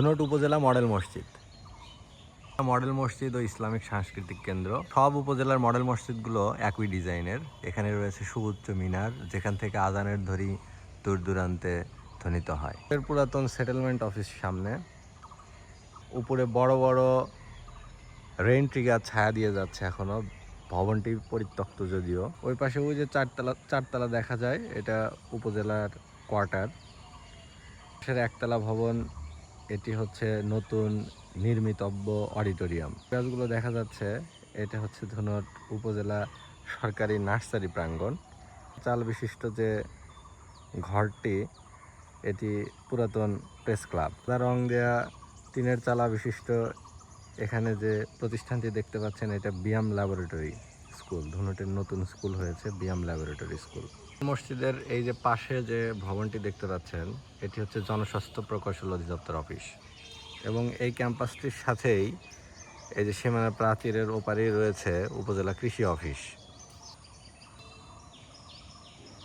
ধুনট উপজেলা মডেল মসজিদ ও ইসলামিক সাংস্কৃতিক কেন্দ্র। সব উপজেলার মডেল মসজিদগুলো একই ডিজাইনের। এখানে রয়েছে সুউচ্চ মিনার, যেখান থেকে আজানের ধ্বনি দূর দূরান্তে ধ্বনিত হয়। এর পুরাতন সেটেলমেন্ট অফিস সামনে, উপরে বড় বড় রেইন ট্রি গাছ ছায়া দিয়ে যাচ্ছে এখনো। ভবনটি পরিত্যক্ত যদিও। ওই পাশে ওই যে চারতলা দেখা যায়, এটা উপজেলার কোয়ার্টার। একতলা ভবন, এটি হচ্ছে নতুন নির্মিতব্য অডিটোরিয়াম। গাছগুলো দেখা যাচ্ছে, এটা হচ্ছে ধুনট উপজেলা সরকারি নার্সারি প্রাঙ্গণ। চাল বিশিষ্ট যে ঘরটি, এটি পুরাতন প্রেস ক্লাব। রং দেয়া টিনের চালা বিশিষ্ট এখানে যে প্রতিষ্ঠানটি দেখতে পাচ্ছেন, এটা বিয়াম ল্যাবরেটরি স্কুল। ধুনটের নতুন স্কুল হয়েছে বিয়াম ল্যাবরেটরি স্কুল। মসজিদের এই যে পাশে যে ভবনটি দেখতে পাচ্ছেন, এটি হচ্ছে জনস্বাস্থ্য প্রকৌশল অধিদপ্তর অফিস। এবং এই ক্যাম্পাসটির সাথেই এই যে সীমানা প্রাচীরের ওপারেই রয়েছে উপজেলা কৃষি অফিস।